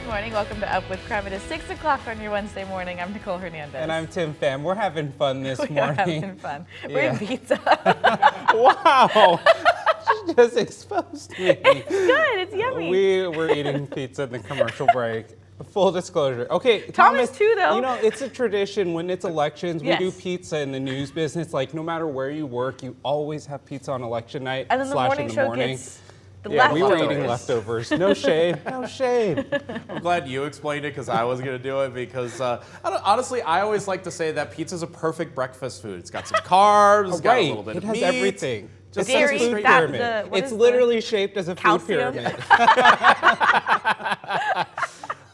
Good morning. Welcome to Up with KREM. It is 6 o'clock on your Wednesday morning. I'm Nicole Hernandez. And I'm Tim Pham. We're having fun this morning. We're having fun. We're eating pizza. Wow. She just exposed me. It's good. It's yummy. We were eating pizza in the commercial break. Full disclosure. Okay, Thomas too, though. You know, it's a tradition when it's elections. Yes. We do pizza in the news business. Like, no matter where you work, you always have pizza on election night. And then the morning show gets the leftovers. We were eating leftovers. No shade. No shade. I'm glad you explained it because I was going to do it because honestly, I always like to say that pizza's a perfect breakfast food. It's got some carbs, it's got a little bit of meat. It has everything. Just dairy, a food pyramid. It's literally shaped as a food calcium? pyramid.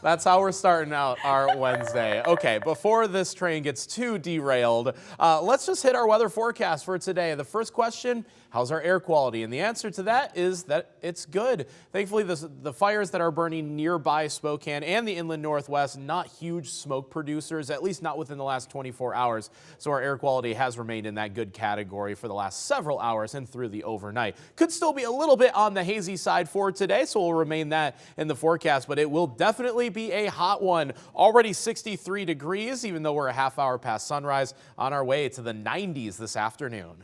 That's how we're starting out our Wednesday. Okay, before this train gets too derailed, let's just hit our weather forecast for today. The first question, how's our air quality? And the answer to that is that it's good. Thankfully, the fires that are burning nearby Spokane and the inland northwest, not huge smoke producers, at least not within the last 24 hours. So our air quality has remained in that good category for the last several hours and through the overnight. Could still be a little bit on the hazy side for today, so we'll remain that in the forecast, but it will definitely be a hot one. Already 63 degrees, even though we're a half hour past sunrise, on our way to the 90s this afternoon.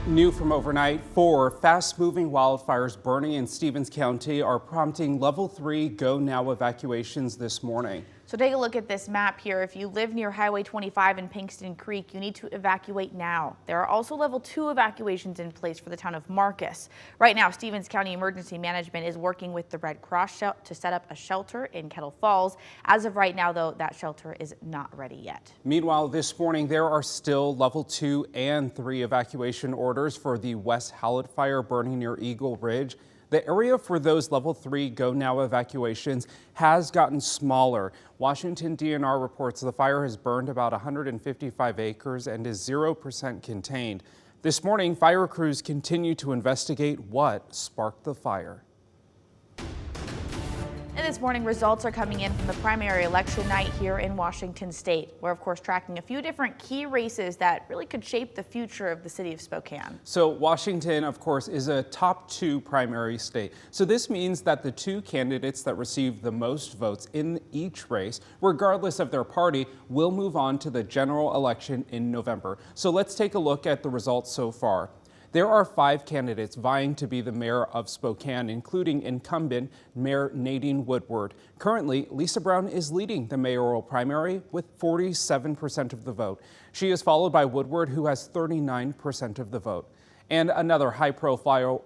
New from overnight, 4 fast-moving wildfires burning in Stevens County are prompting level 3 go now evacuations this morning. So take a look at this map here. If you live near Highway 25 in Pinkston Creek, you need to evacuate now. There are also level 2 evacuations in place for the town of Marcus. Right now, Stevens County Emergency Management is working with the Red Cross to set up a shelter in Kettle Falls. As of right now, though, that shelter is not ready yet. Meanwhile, this morning, there are still level 2 and 3 evacuation orders for the West Hallett fire burning near Eagle Ridge. The area for those level 3 go now evacuations has gotten smaller. Washington DNR reports the fire has burned about 155 acres and is 0% contained. This morning, fire crews continue to investigate what sparked the fire. And this morning, results are coming in from the primary election night here in Washington State. We're, of course, tracking a few different key races that really could shape the future of the city of Spokane. So Washington, of course, is a top 2 primary state. So this means that the 2 candidates that receive the most votes in each race, regardless of their party, will move on to the general election in November. So let's take a look at the results so far. There are 5 candidates vying to be the mayor of Spokane, including incumbent Mayor Nadine Woodward. Currently, Lisa Brown is leading the mayoral primary with 47% of the vote. She is followed by Woodward, who has 39% of the vote. And another high-profile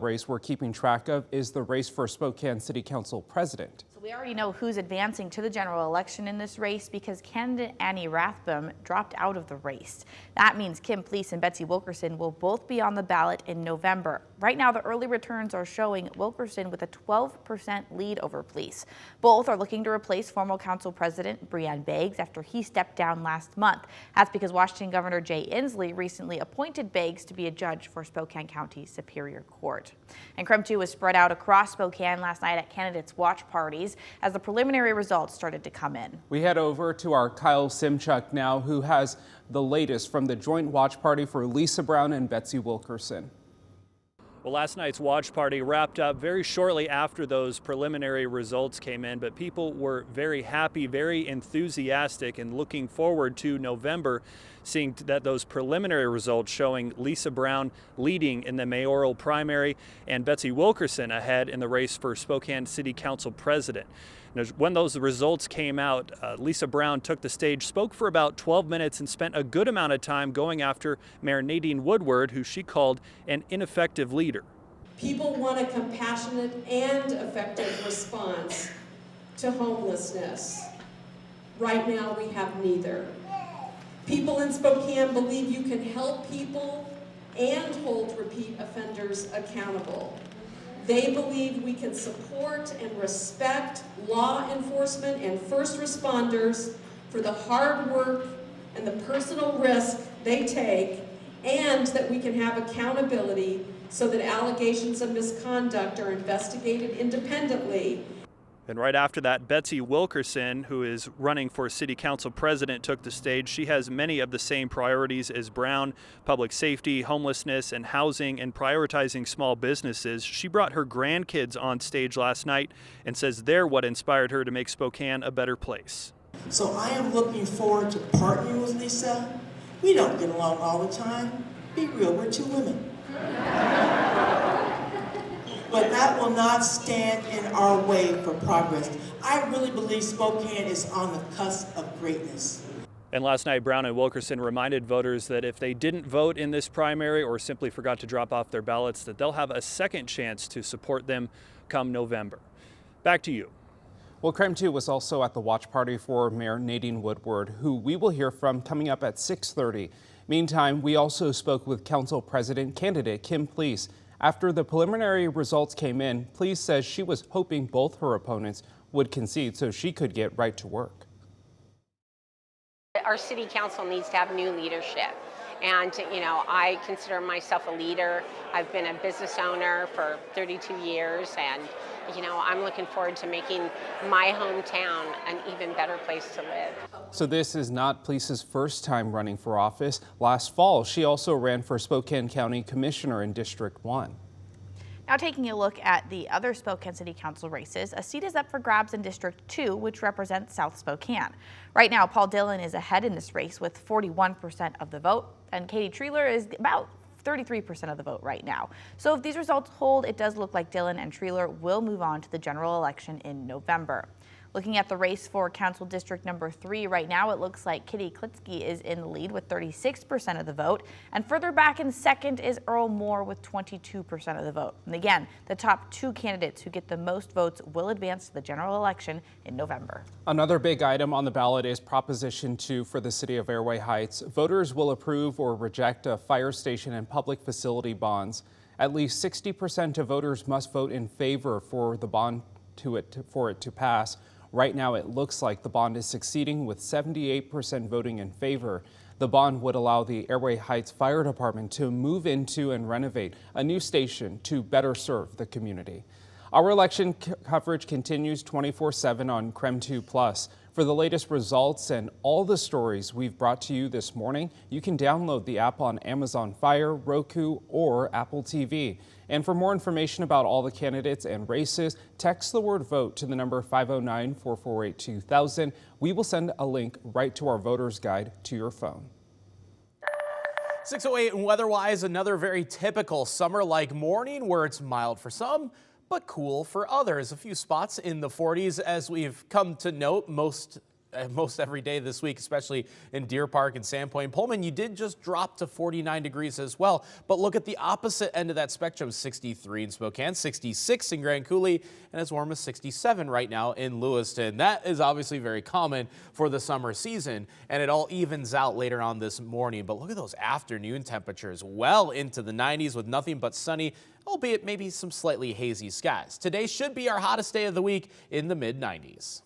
race we're keeping track of is the race for Spokane City Council president. We already know who's advancing to the general election in this race because candidate Annie Rathbun dropped out of the race. That means Kim Please and Betsy Wilkerson will both be on the ballot in November. Right now, the early returns are showing Wilkerson with a 12% lead over Please. Both are looking to replace former council president Breanne Beggs after he stepped down last month. That's because Washington Governor Jay Inslee recently appointed Beggs to be a judge for Spokane County Superior Court. And KREM 2 was spread out across Spokane last night at candidates' watch parties as the preliminary results started to come in. We head over to our Kyle Simchuk now, who has the latest from the joint watch party for Lisa Brown and Betsy Wilkerson. Well, last night's watch party wrapped up very shortly after those preliminary results came in, but people were very happy, very enthusiastic, and looking forward to November, seeing that those preliminary results showing Lisa Brown leading in the mayoral primary and Betsy Wilkerson ahead in the race for Spokane City Council president. Now, when those results came out, Lisa Brown took the stage, spoke for about 12 minutes, and spent a good amount of time going after Mayor Nadine Woodward, who she called an ineffective leader. People want a compassionate and effective response to homelessness. Right now, we have neither. People in Spokane believe you can help people and hold repeat offenders accountable. They believe we can support and respect law enforcement and first responders for the hard work and the personal risk they take, and that we can have accountability so that allegations of misconduct are investigated independently. And right after that, Betsy Wilkerson, who is running for city council president, took the stage. She has many of the same priorities as Brown: public safety, homelessness, and housing, and prioritizing small businesses. She brought her grandkids on stage last night and says they're what inspired her to make Spokane a better place. So I am looking forward to partnering with Lisa. We don't get along all the time. Be real, we're two women. But that will not stand in our way for progress. I really believe Spokane is on the cusp of greatness. And last night, Brown and Wilkerson reminded voters that if they didn't vote in this primary or simply forgot to drop off their ballots, that they'll have a second chance to support them come November. Back to you. Well, KREM 2 was also at the watch party for Mayor Nadine Woodward, who we will hear from coming up at 6:30. Meantime, we also spoke with Council President candidate Kim Please. After the preliminary results came in, Please says she was hoping both her opponents would concede so she could get right to work. Our city council needs to have new leadership. And, I consider myself a leader. I've been a business owner for 32 years, and, I'm looking forward to making my hometown an even better place to live. So this is not Please's first time running for office. Last fall, she also ran for Spokane County Commissioner in District 1. Now taking a look at the other Spokane City Council races, a seat is up for grabs in District 2, which represents South Spokane. Right now, Paul Dillon is ahead in this race with 41% of the vote, and Katie Treeler is about 33% of the vote right now. So if these results hold, it does look like Dillon and Treeler will move on to the general election in November. Looking at the race for Council District number 3 right now, it looks like Kitty Klitsky is in the lead with 36% of the vote. And further back in second is Earl Moore with 22% of the vote. And again, the top two candidates who get the most votes will advance to the general election in November. Another big item on the ballot is Proposition 2 for the city of Airway Heights. Voters will approve or reject a fire station and public facility bonds. At least 60% of voters must vote in favor for the bond for it to pass. Right now, it looks like the bond is succeeding with 78% voting in favor. The bond would allow the Airway Heights Fire Department to move into and renovate a new station to better serve the community. Our election coverage continues 24/7 on KREM 2+. For the latest results and all the stories we've brought to you this morning, you can download the app on Amazon Fire, Roku, or Apple TV. And for more information about all the candidates and races, text the word VOTE to the number 509-448-2000. We will send a link right to our voter's guide to your phone. 6:08 and weather-wise, another very typical summer-like morning where it's mild for some, but cool for others. A few spots in the 40s as we've come to note most every day this week, especially in Deer Park and Sandpoint. Pullman, you did just drop to 49 degrees as well, but look at the opposite end of that spectrum. 63 in Spokane, 66 in Grand Coulee, and as warm as 67 right now in Lewiston. That is obviously very common for the summer season, and it all evens out later on this morning. But look at those afternoon temperatures, well into the 90s with nothing but sunny, albeit maybe some slightly hazy skies. Today should be our hottest day of the week in the mid-90s.